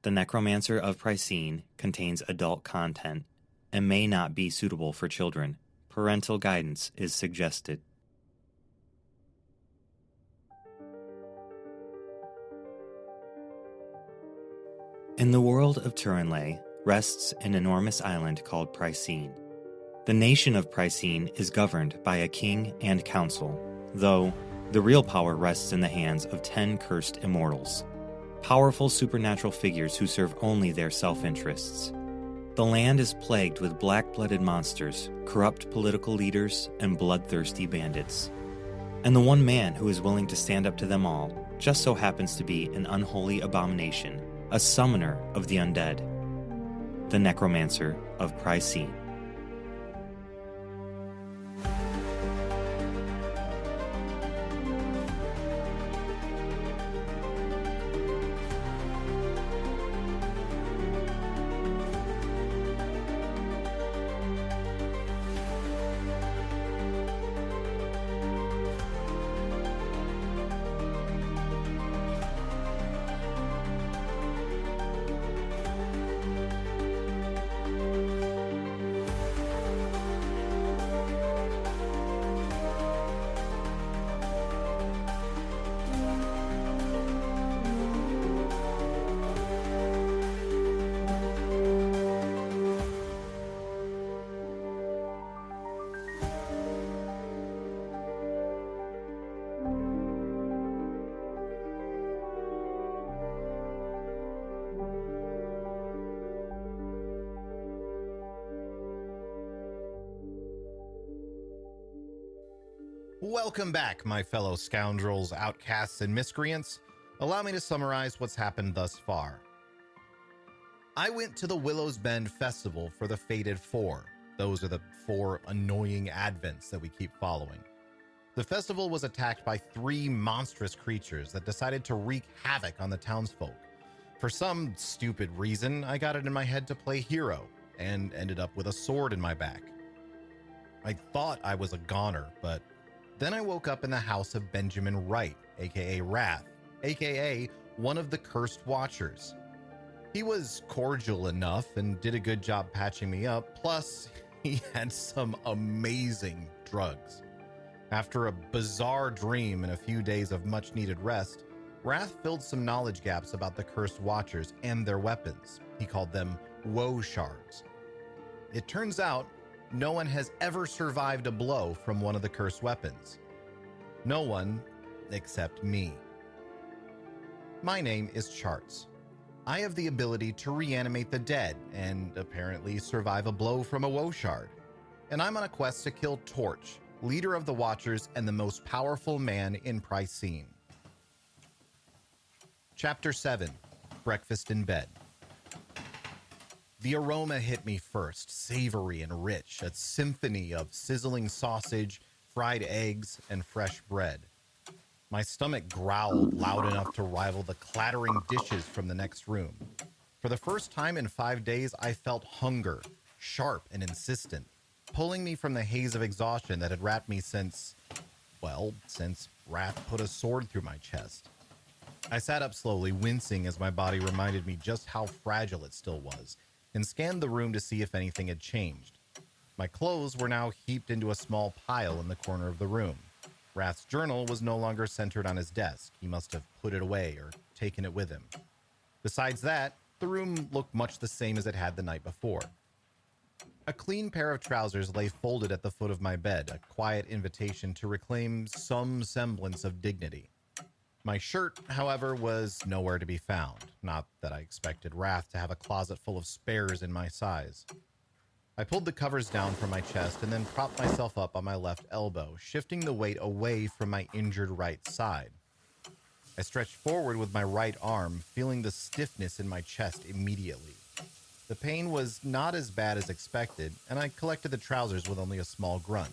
The Necromancer of Pricene contains adult content and may not be suitable for children. Parental guidance is suggested. In the world of Turinlay rests an enormous island called Pricene. The nation of Pricene is governed by a king and council, though the real power rests in the hands of 10 cursed immortals, powerful supernatural figures who serve only their self-interests. The land is plagued with black-blooded monsters, corrupt political leaders, and bloodthirsty bandits. And the one man who is willing to stand up to them all just so happens to be an unholy abomination, a summoner of the undead, the Necromancer of Pricene. Welcome back, my fellow scoundrels, outcasts, and miscreants. Allow me to summarize what's happened thus far. I went to the Willow's Bend Festival for the Fated Four. Those are the 4 annoying advents that we keep following. The festival was attacked by 3 monstrous creatures that decided to wreak havoc on the townsfolk. For some stupid reason, I got it in my head to play hero, and ended up with a sword in my back. I thought I was a goner, but then I woke up in the house of Benjamin Wright, aka Wrath, aka one of the Cursed Watchers. He was cordial enough and did a good job patching me up, plus he had some amazing drugs. After a bizarre dream and a few days of much needed rest, Wrath filled some knowledge gaps about the Cursed Watchers and their weapons. He called them woe shards. It turns out no one has ever survived a blow from one of the cursed weapons. No one except me. My name is Charts. I have the ability to reanimate the dead and apparently survive a blow from a woe shard. And I'm on a quest to kill Torch, leader of the Watchers and the most powerful man in Pricene. Chapter 7, Breakfast in Bed. The aroma hit me first, savory and rich, a symphony of sizzling sausage, fried eggs, and fresh bread. My stomach growled loud enough to rival the clattering dishes from the next room. For the first time in 5 days, I felt hunger, sharp and insistent, pulling me from the haze of exhaustion that had wrapped me since Wrath put a sword through my chest. I sat up slowly, wincing as my body reminded me just how fragile it still was, and scanned the room to see if anything had changed. My clothes were now heaped into a small pile in the corner of the room. Wrath's journal was no longer centered on his desk. He must have put it away or taken it with him. Besides that, the room looked much the same as it had the night before. A clean pair of trousers lay folded at the foot of my bed, a quiet invitation to reclaim some semblance of dignity. My shirt, however, was nowhere to be found. Not that I expected Wrath to have a closet full of spares in my size. I pulled the covers down from my chest and then propped myself up on my left elbow, shifting the weight away from my injured right side. I stretched forward with my right arm, feeling the stiffness in my chest immediately. The pain was not as bad as expected, and I collected the trousers with only a small grunt.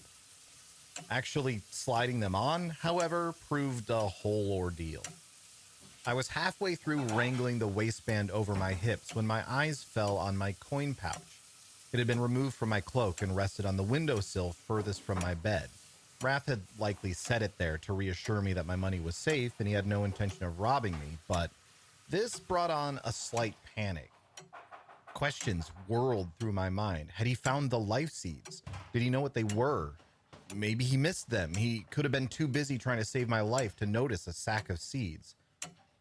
Actually sliding them on, however, proved a whole ordeal. I was halfway through wrangling the waistband over my hips when my eyes fell on my coin pouch. It had been removed from my cloak and rested on the windowsill furthest from my bed. Wrath had likely set it there to reassure me that my money was safe and he had no intention of robbing me, but This brought on a slight panic. Questions whirled through my mind. Had he found the life seeds? Did he know what they were? Maybe he missed them. He could have been too busy trying to save my life to notice a sack of seeds.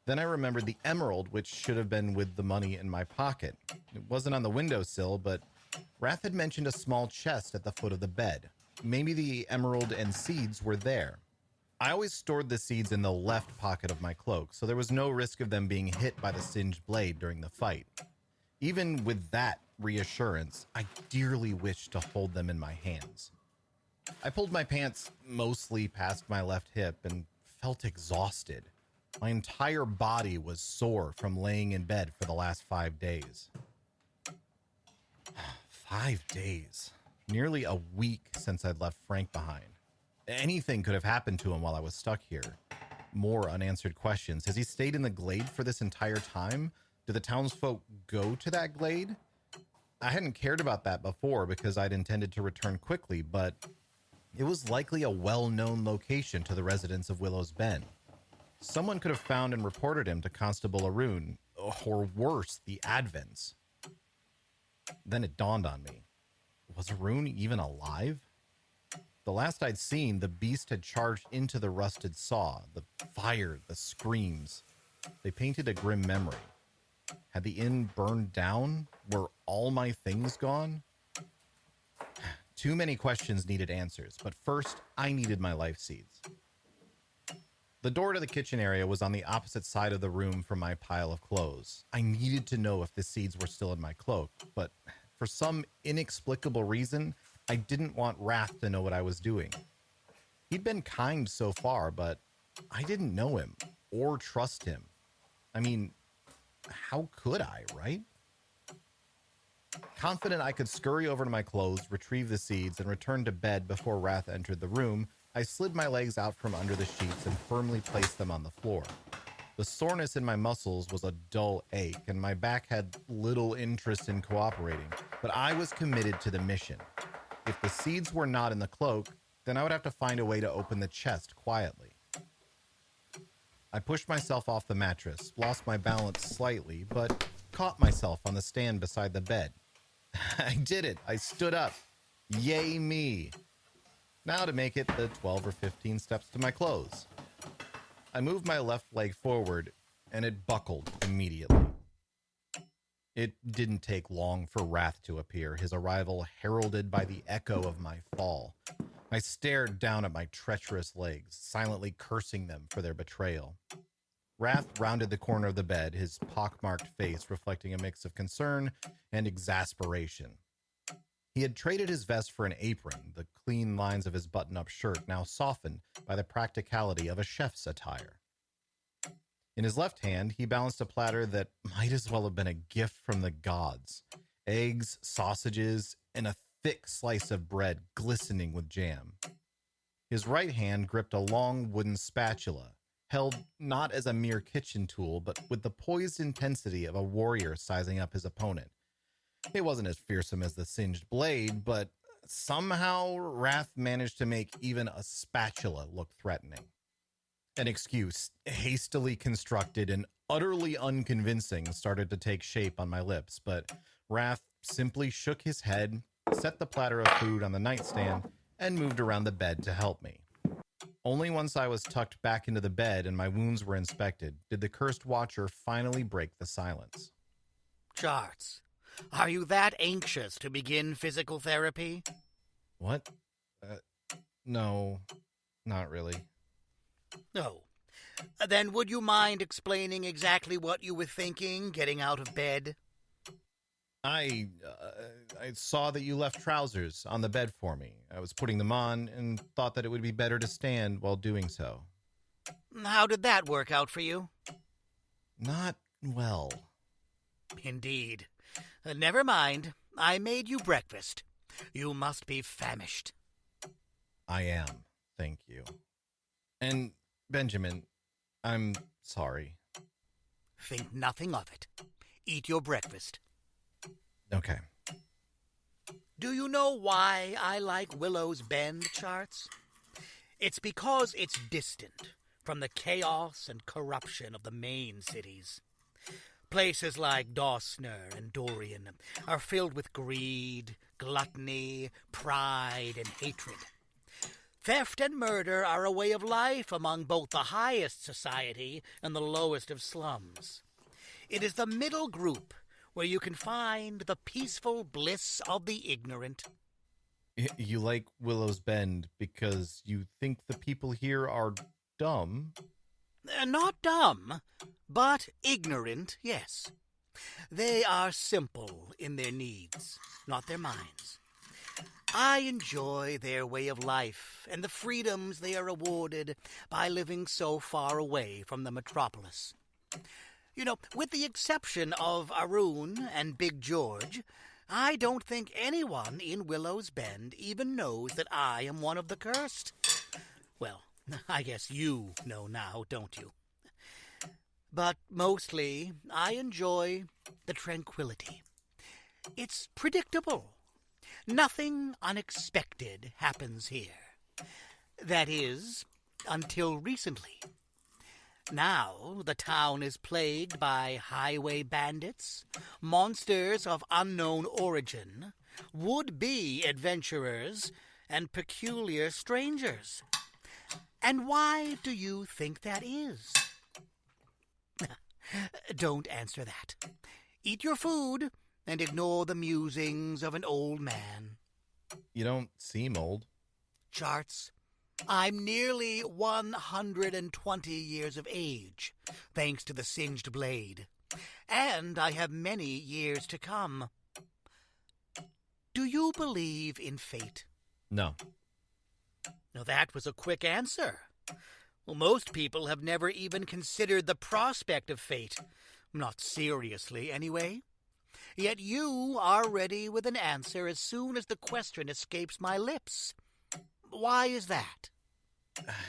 Then I remembered the emerald, which should have been with the money in my pocket. It wasn't on the windowsill, but Wrath had mentioned a small chest at the foot of the bed. Maybe the emerald and seeds were there. I always stored the seeds in the left pocket of my cloak, so there was no risk of them being hit by the singed blade during the fight. Even with that reassurance, I dearly wished to hold them in my hands. I pulled my pants mostly past my left hip and felt exhausted. My entire body was sore from laying in bed for the last 5 days. 5 days. Nearly a week since I'd left Frank behind. Anything could have happened to him while I was stuck here. More unanswered questions. Has he stayed in the glade for this entire time? Do the townsfolk go to that glade? I hadn't cared about that before because I'd intended to return quickly, but it was likely a well-known location to the residents of Willow's Bend. Someone could have found and reported him to Constable Arun, or worse, the Advents. Then it dawned on me. Was Arun even alive? The last I'd seen, the beast had charged into the rusted saw. The fire, the screams. They painted a grim memory. Had the inn burned down? Were all my things gone? Too many questions needed answers, but first, I needed my life seeds. The door to the kitchen area was on the opposite side of the room from my pile of clothes. I needed to know if the seeds were still in my cloak, but for some inexplicable reason, I didn't want Wrath to know what I was doing. He'd been kind so far, but I didn't know him or trust him. I mean, how could I, right? Confident I could scurry over to my clothes, retrieve the seeds, and return to bed before Wrath entered the room, I slid my legs out from under the sheets and firmly placed them on the floor. The soreness in my muscles was a dull ache, and my back had little interest in cooperating, but I was committed to the mission. If the seeds were not in the cloak, then I would have to find a way to open the chest quietly. I pushed myself off the mattress, lost my balance slightly, but caught myself on the stand beside the bed. I did it. I stood up. Yay me. Now to make it the 12 or 15 steps to my clothes. I moved my left leg forward, and it buckled immediately. It didn't take long for Wrath to appear, his arrival heralded by the echo of my fall. I stared down at my treacherous legs, silently cursing them for their betrayal. Wrath rounded the corner of the bed, his pockmarked face reflecting a mix of concern and exasperation. He had traded his vest for an apron, the clean lines of his button-up shirt now softened by the practicality of a chef's attire. In his left hand, he balanced a platter that might as well have been a gift from the gods. Eggs, sausages, and a thick slice of bread glistening with jam. His right hand gripped a long wooden spatula, held not as a mere kitchen tool, but with the poised intensity of a warrior sizing up his opponent. It wasn't as fearsome as the singed blade, but somehow Wrath managed to make even a spatula look threatening. An excuse, hastily constructed and utterly unconvincing, started to take shape on my lips, but Wrath simply shook his head, set the platter of food on the nightstand, and moved around the bed to help me. Only once I was tucked back into the bed and my wounds were inspected did the cursed watcher finally break the silence. Charts, are you that anxious to begin physical therapy? What? No, not really. No. Then would you mind explaining exactly what you were thinking getting out of bed? I saw that you left trousers on the bed for me. I was putting them on and thought that it would be better to stand while doing so. How did that work out for you? Not well. Indeed. Never mind. I made you breakfast. You must be famished. I am, thank you. And, Benjamin, I'm sorry. Think nothing of it. Eat your breakfast. Okay. Do you know why I like Willow's Bend, Charts? It's because it's distant from the chaos and corruption of the main cities. Places like Dawsner and Dorian are filled with greed, gluttony, pride, and hatred. Theft and murder are a way of life among both the highest society and the lowest of slums. It is the middle group where you can find the peaceful bliss of the ignorant. You like Willow's Bend because you think the people here are dumb? Not dumb, but ignorant, yes. They are simple in their needs, not their minds. I enjoy their way of life and the freedoms they are awarded by living so far away from the metropolis. You know, with the exception of Arun and Big George, I don't think anyone in Willow's Bend even knows that I am one of the cursed. Well, I guess you know now, don't you? But mostly, I enjoy the tranquility. It's predictable. Nothing unexpected happens here. That is, until recently. Now the town is plagued by highway bandits, monsters of unknown origin, would-be adventurers, and peculiar strangers. And why do you think that is? Don't answer that. Eat your food and ignore the musings of an old man. You don't seem old. Charts, I'm nearly 120 years of age, thanks to the singed blade, and I have many years to come. Do you believe in fate? No. Now that was a quick answer. Well, most people have never even considered the prospect of fate. Not seriously, anyway. Yet you are ready with an answer as soon as the question escapes my lips. Why is that?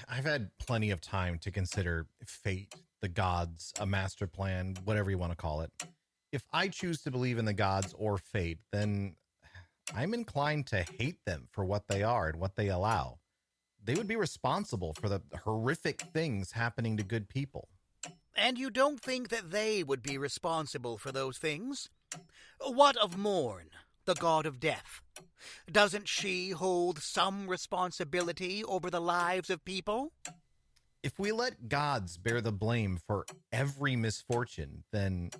I've had plenty of time to consider fate, the gods, a master plan, whatever you want to call it. If I choose to believe in the gods or fate, then I'm inclined to hate them for what they are and what they allow. They would be responsible for the horrific things happening to good people. And you don't think that they would be responsible for those things? What of Morn, the god of death? Doesn't she hold some responsibility over the lives of people? If we let gods bear the blame for every misfortune, then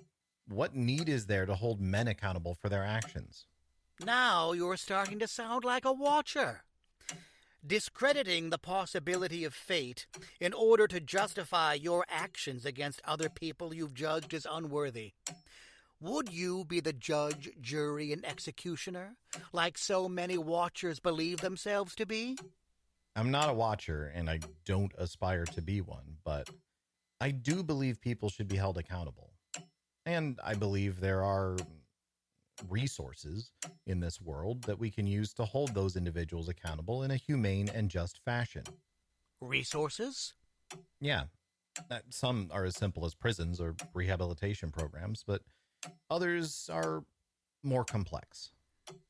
what need is there to hold men accountable for their actions? Now you're starting to sound like a watcher. Discrediting the possibility of fate in order to justify your actions against other people you've judged as unworthy. Would you be the judge, jury, and executioner, like so many watchers believe themselves to be? I'm not a watcher, and I don't aspire to be one, but I do believe people should be held accountable. And I believe there are resources in this world that we can use to hold those individuals accountable in a humane and just fashion. Resources? Yeah. Some are as simple as prisons or rehabilitation programs, but others are more complex.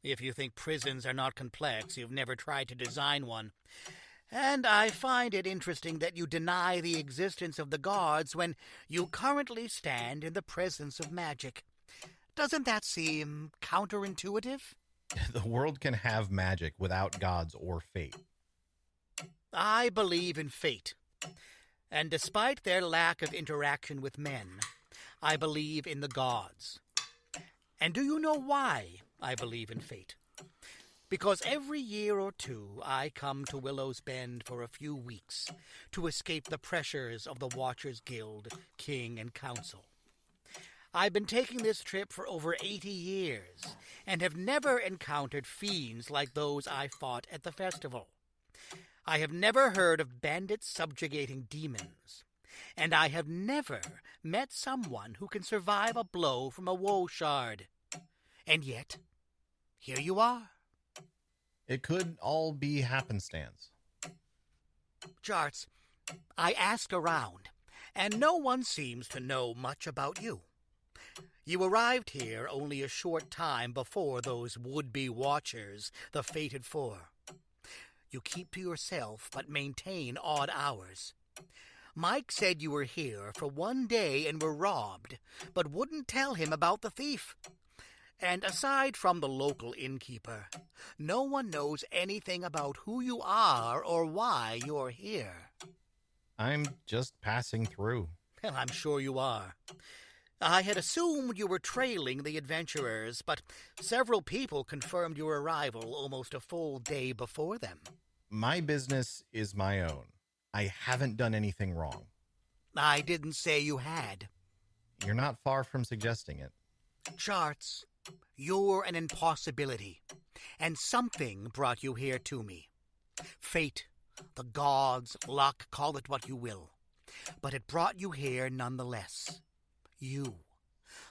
If you think prisons are not complex, you've never tried to design one. And I find it interesting that you deny the existence of the gods when you currently stand in the presence of magic. Doesn't that seem counterintuitive? The world can have magic without gods or fate. I believe in fate. And despite their lack of interaction with men, I believe in the gods. And do you know why I believe in fate? Because every year or two I come to Willow's Bend for a few weeks to escape the pressures of the Watchers Guild, King, and Council. I've been taking this trip for over 80 years and have never encountered fiends like those I fought at the festival. I have never heard of bandits subjugating demons, and I have never met someone who can survive a blow from a woe shard. And yet, here you are. It could all be happenstance. Charts, I asked around, and no one seems to know much about you. You arrived here only a short time before those would-be watchers, the Fated Four. You keep to yourself but maintain odd hours. Mike said you were here for one day and were robbed, but wouldn't tell him about the thief. And aside from the local innkeeper, no one knows anything about who you are or why you're here. I'm just passing through. Well, I'm sure you are. I had assumed you were trailing the adventurers, but several people confirmed your arrival almost a full day before them. My business is my own. I haven't done anything wrong. I didn't say you had. You're not far from suggesting it. Charts, you're an impossibility, and something brought you here to me. Fate, the gods, luck, call it what you will. But it brought you here nonetheless. You,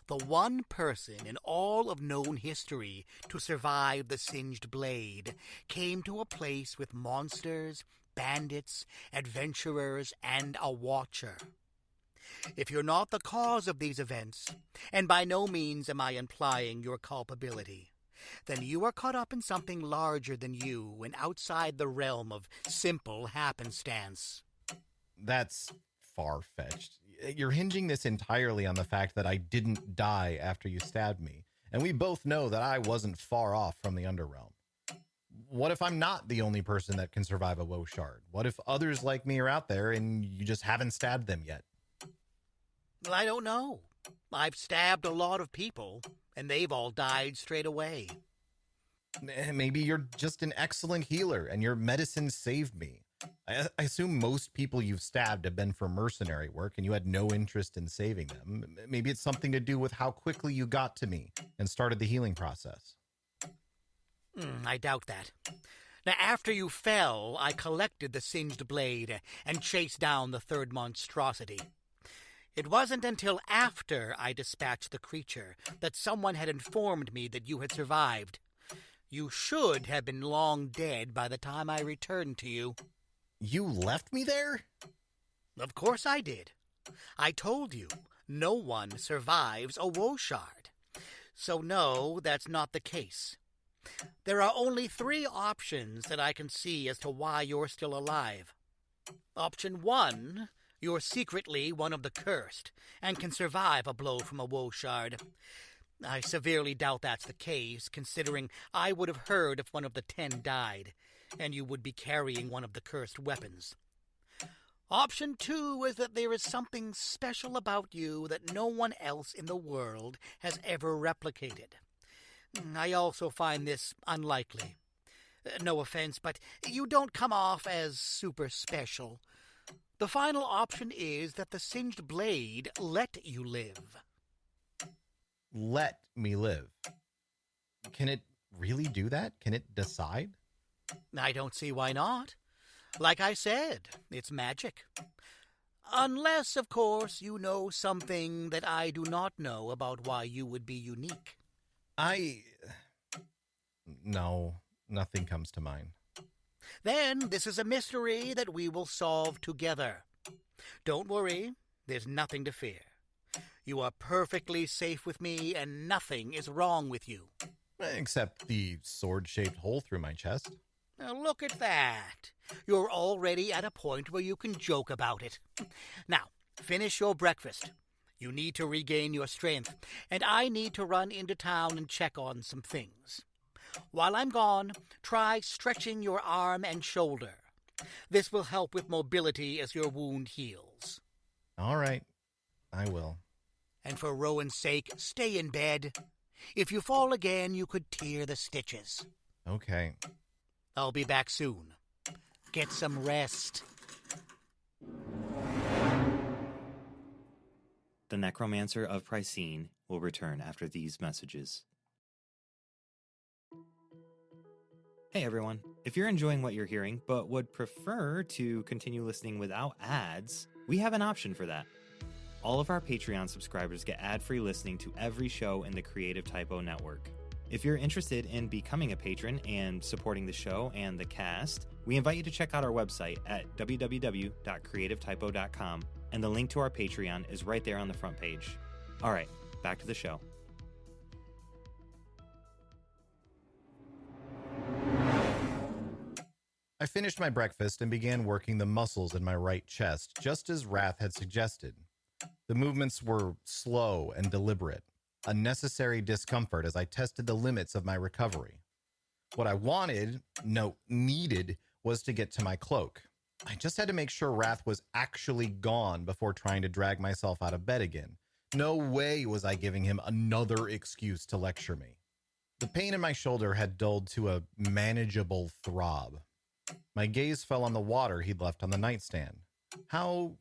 the one person in all of known history to survive the singed blade, came to a place with monsters, bandits, adventurers, and a watcher. If you're not the cause of these events, and by no means am I implying your culpability, then you are caught up in something larger than you and outside the realm of simple happenstance. That's far-fetched. You're hinging this entirely on the fact that I didn't die after you stabbed me, and we both know that I wasn't far off from the Underrealm. What if I'm not the only person that can survive a woe shard? What if others like me are out there and you just haven't stabbed them yet? Well, I don't know. I've stabbed a lot of people, and they've all died straight away. Maybe you're just an excellent healer and your medicine saved me. I assume most people you've stabbed have been for mercenary work and you had no interest in saving them. Maybe it's something to do with how quickly you got to me and started the healing process. I doubt that. Now, after you fell, I collected the singed blade and chased down the third monstrosity. It wasn't until after I dispatched the creature that someone had informed me that you had survived. You should have been long dead by the time I returned to you. You left me there? Of course I did. I told you, no one survives a woe shard. So no, that's not the case. There are only 3 options that I can see as to why you're still alive. Option 1, you're secretly one of the cursed and can survive a blow from a woe shard. I severely doubt that's the case, considering I would have heard if one of the 10 died, and you would be carrying one of the cursed weapons. Option 2 is that there is something special about you that no one else in the world has ever replicated. I also find this unlikely. No offense, but you don't come off as super special. The final option is that the singed blade let you live. Let me live. Can it really do that? Can it decide? I don't see why not. Like I said, it's magic. Unless, of course, you know something that I do not know about why you would be unique. No, nothing comes to mind. Then this is a mystery that we will solve together. Don't worry, there's nothing to fear. You are perfectly safe with me, and nothing is wrong with you. Except the sword-shaped hole through my chest. Now look at that. You're already at a point where you can joke about it. Now, finish your breakfast. You need to regain your strength, and I need to run into town and check on some things. While I'm gone, try stretching your arm and shoulder. This will help with mobility as your wound heals. All right, I will. And for Rowan's sake, stay in bed. If you fall again, you could tear the stitches. Okay. I'll be back soon. Get some rest. The Necromancer of Pricene will return after these messages. Hey everyone, if you're enjoying what you're hearing but would prefer to continue listening without ads, we have an option for that. All of our Patreon subscribers get ad-free listening to every show in the Creative Typo Network. If you're interested in becoming a patron and supporting the show and the cast, we invite you to check out our website at www.creativetypo.com, and the link to our Patreon is right there on the front page. All right, back to the show. I finished my breakfast and began working the muscles in my right chest, just as Wrath had suggested. The movements were slow and deliberate, a necessary discomfort as I tested the limits of my recovery. What I needed, was to get to my cloak. I just had to make sure Wrath was actually gone before trying to drag myself out of bed again. No way was I giving him another excuse to lecture me. The pain in my shoulder had dulled to a manageable throb. My gaze fell on the water he'd left on the nightstand. How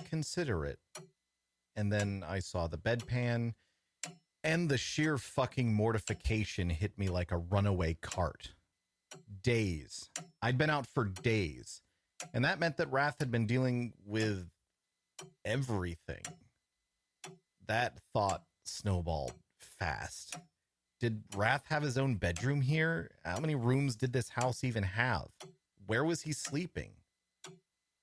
considerate. And then I saw the bedpan, and the sheer fucking mortification hit me like a runaway cart. Days. I'd been out for days, and that meant that Wrath had been dealing with everything. That thought snowballed fast. Did Wrath have his own bedroom here? How many rooms did this house even have? Where was he sleeping?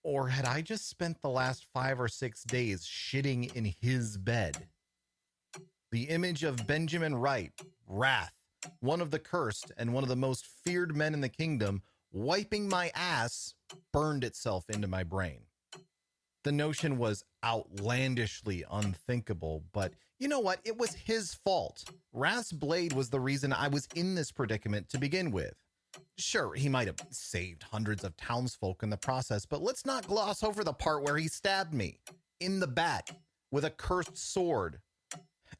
Or had I just spent the last 5 or 6 days shitting in his bed? The image of Benjamin Wright, Wrath, one of the cursed and one of the most feared men in the kingdom, wiping my ass, burned itself into my brain. The notion was outlandishly unthinkable, but you know what? It was his fault. Wrath's blade was the reason I was in this predicament to begin with. Sure, he might have saved hundreds of townsfolk in the process, but let's not gloss over the part where he stabbed me in the back with a cursed sword.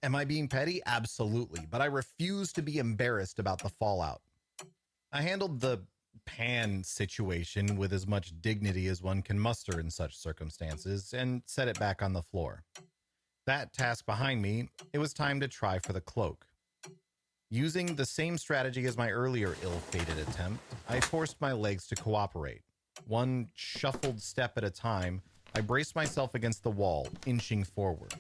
Am I being petty? Absolutely, but I refuse to be embarrassed about the fallout. I handled the pan situation with as much dignity as one can muster in such circumstances and set it back on the floor. That task behind me, it was time to try for the cloak. Using the same strategy as my earlier ill-fated attempt, I forced my legs to cooperate. One shuffled step at a time, I braced myself against the wall, inching forward.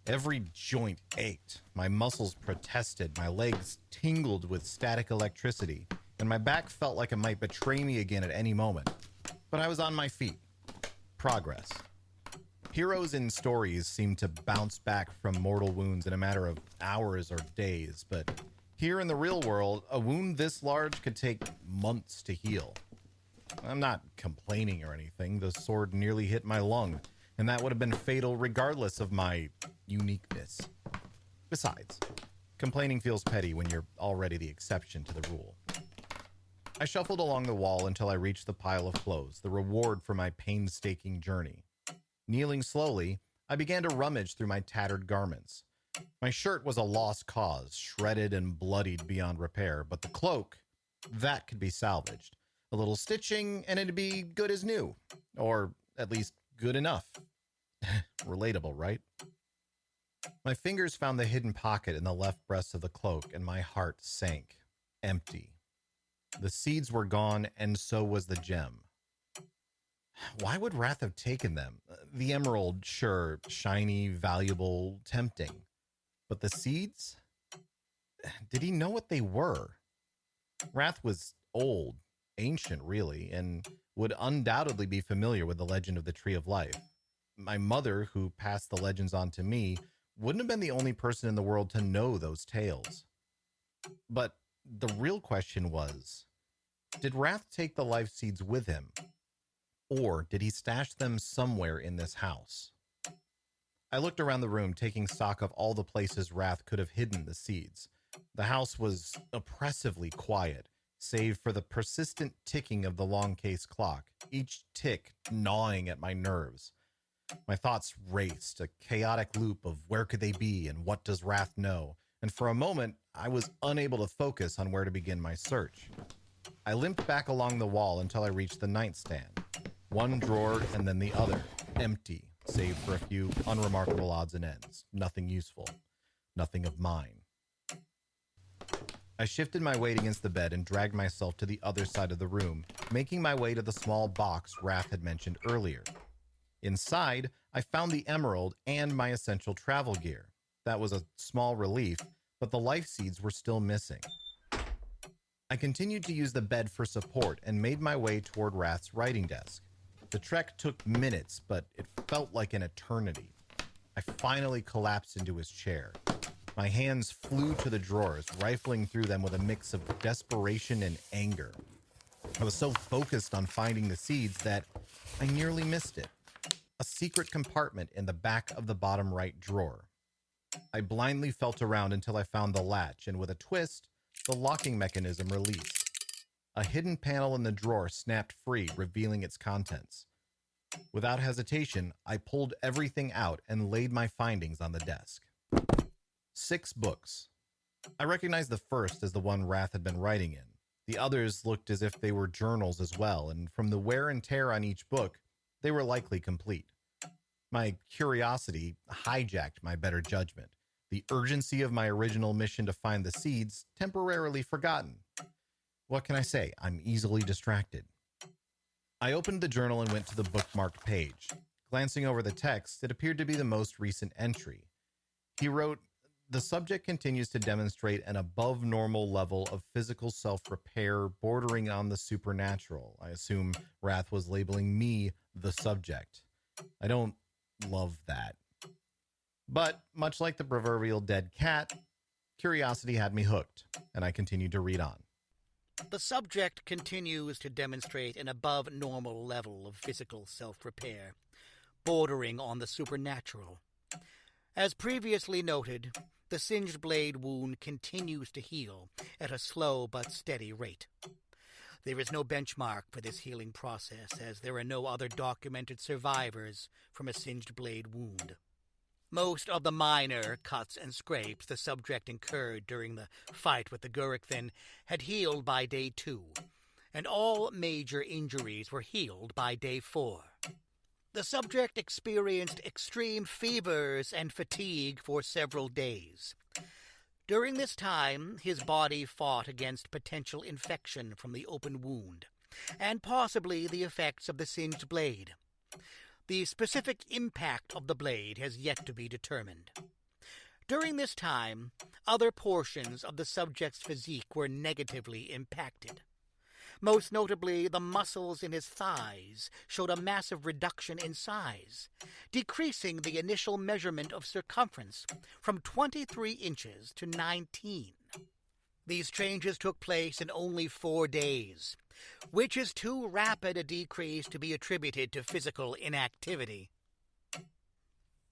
Every joint ached, my muscles protested, my legs tingled with static electricity, and my back felt like it might betray me again at any moment. But I was on my feet. Progress. Heroes in stories seem to bounce back from mortal wounds in a matter of hours or days, but here in the real world, a wound this large could take months to heal. I'm not complaining or anything. The sword nearly hit my lung, and that would have been fatal regardless of my uniqueness. Besides, complaining feels petty when you're already the exception to the rule. I shuffled along the wall until I reached the pile of clothes, the reward for my painstaking journey. Kneeling slowly, I began to rummage through my tattered garments. My shirt was a lost cause, shredded and bloodied beyond repair, but the cloak, that could be salvaged. A little stitching, and it'd be good as new. Or at least good enough. Relatable, right? My fingers found the hidden pocket in the left breast of the cloak, and my heart sank, empty. The seeds were gone, and so was the gem. Why would Wrath have taken them? The emerald, sure, shiny, valuable, tempting. But the seeds? Did he know what they were? Wrath was old, ancient really, and would undoubtedly be familiar with the legend of the Tree of Life. My mother, who passed the legends on to me, wouldn't have been the only person in the world to know those tales. But the real question was, did Wrath take the life seeds with him? Or did he stash them somewhere in this house? I looked around the room, taking stock of all the places Wrath could have hidden the seeds. The house was oppressively quiet, save for the persistent ticking of the long case clock, each tick gnawing at my nerves. My thoughts raced, a chaotic loop of where could they be and what does Wrath know, and for a moment I was unable to focus on where to begin my search. I limped back along the wall until I reached the nightstand. One drawer and then the other, empty, save for a few unremarkable odds and ends. Nothing useful. Nothing of mine. I shifted my weight against the bed and dragged myself to the other side of the room, making my way to the small box Wrath had mentioned earlier. Inside, I found the emerald and my essential travel gear. That was a small relief, but the life seeds were still missing. I continued to use the bed for support and made my way toward Wrath's writing desk. The trek took minutes, but it felt like an eternity. I finally collapsed into his chair. My hands flew to the drawers, rifling through them with a mix of desperation and anger. I was so focused on finding the seeds that I nearly missed it. A secret compartment in the back of the bottom right drawer. I blindly felt around until I found the latch, and with a twist, the locking mechanism released. A hidden panel in the drawer snapped free, revealing its contents. Without hesitation, I pulled everything out and laid my findings on the desk. 6 books. I recognized the first as the one Wrath had been writing in. The others looked as if they were journals as well, and from the wear and tear on each book, they were likely complete. My curiosity hijacked my better judgment. The urgency of my original mission to find the seeds temporarily forgotten. What can I say? I'm easily distracted. I opened the journal and went to the bookmarked page. Glancing over the text, it appeared to be the most recent entry. He wrote, "The subject continues to demonstrate an above normal level of physical self-repair bordering on the supernatural." I assume Wrath was labeling me the subject. I don't love that. But much like the proverbial dead cat, curiosity had me hooked, and I continued to read on. The subject continues to demonstrate an above normal level of physical self-repair, bordering on the supernatural. As previously noted, the singed blade wound continues to heal at a slow but steady rate. There is no benchmark for this healing process, as there are no other documented survivors from a singed blade wound. Most of the minor cuts and scrapes the subject incurred during the fight with the Gurrikthin had healed by day 2, and all major injuries were healed by day 4. The subject experienced extreme fevers and fatigue for several days. During this time, his body fought against potential infection from the open wound, and possibly the effects of the singed blade. The specific impact of the blade has yet to be determined. During this time, other portions of the subject's physique were negatively impacted. Most notably, the muscles in his thighs showed a massive reduction in size, decreasing the initial measurement of circumference from 23 inches to 19. These changes took place in only 4 days, which is too rapid a decrease to be attributed to physical inactivity.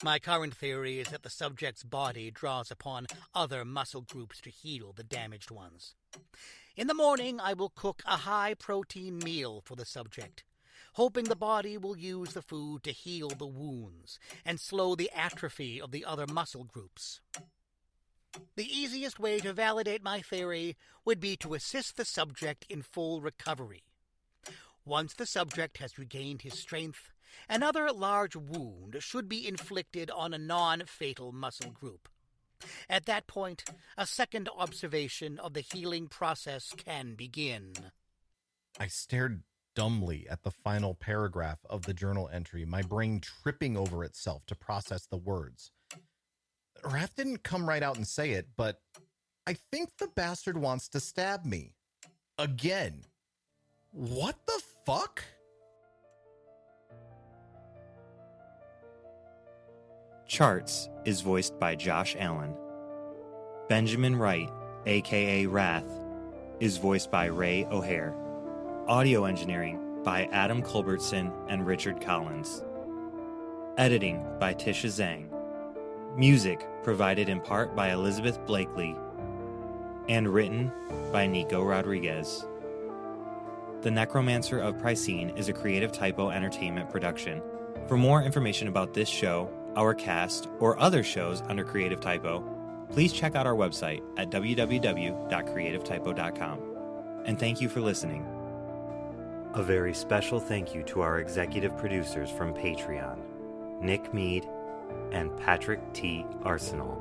My current theory is that the subject's body draws upon other muscle groups to heal the damaged ones. In the morning, I will cook a high-protein meal for the subject, hoping the body will use the food to heal the wounds and slow the atrophy of the other muscle groups. The easiest way to validate my theory would be to assist the subject in full recovery. Once the subject has regained his strength, another large wound should be inflicted on a non-fatal muscle group. At that point, a second observation of the healing process can begin. I stared dumbly at the final paragraph of the journal entry, my brain tripping over itself to process the words. Wrath didn't come right out and say it, but I think the bastard wants to stab me. Again. What the fuck? Charts is voiced by Josh Allen. Benjamin Wright, aka Wrath, is voiced by Ray O'Hare. Audio engineering by Adam Culbertson and Richard Collins. Editing by Tisha Zang. Music provided in part by Elizabeth Blakely. And written by Nico Rodriguez. The Necromancer of Pricene is a Creative Typo Entertainment production. For more information about this show, our cast, or other shows under Creative Typo, please check out our website at www.creativetypo.com. And thank you for listening. A very special thank you to our executive producers from Patreon, Nick Mead and Patrick T. Arseneault.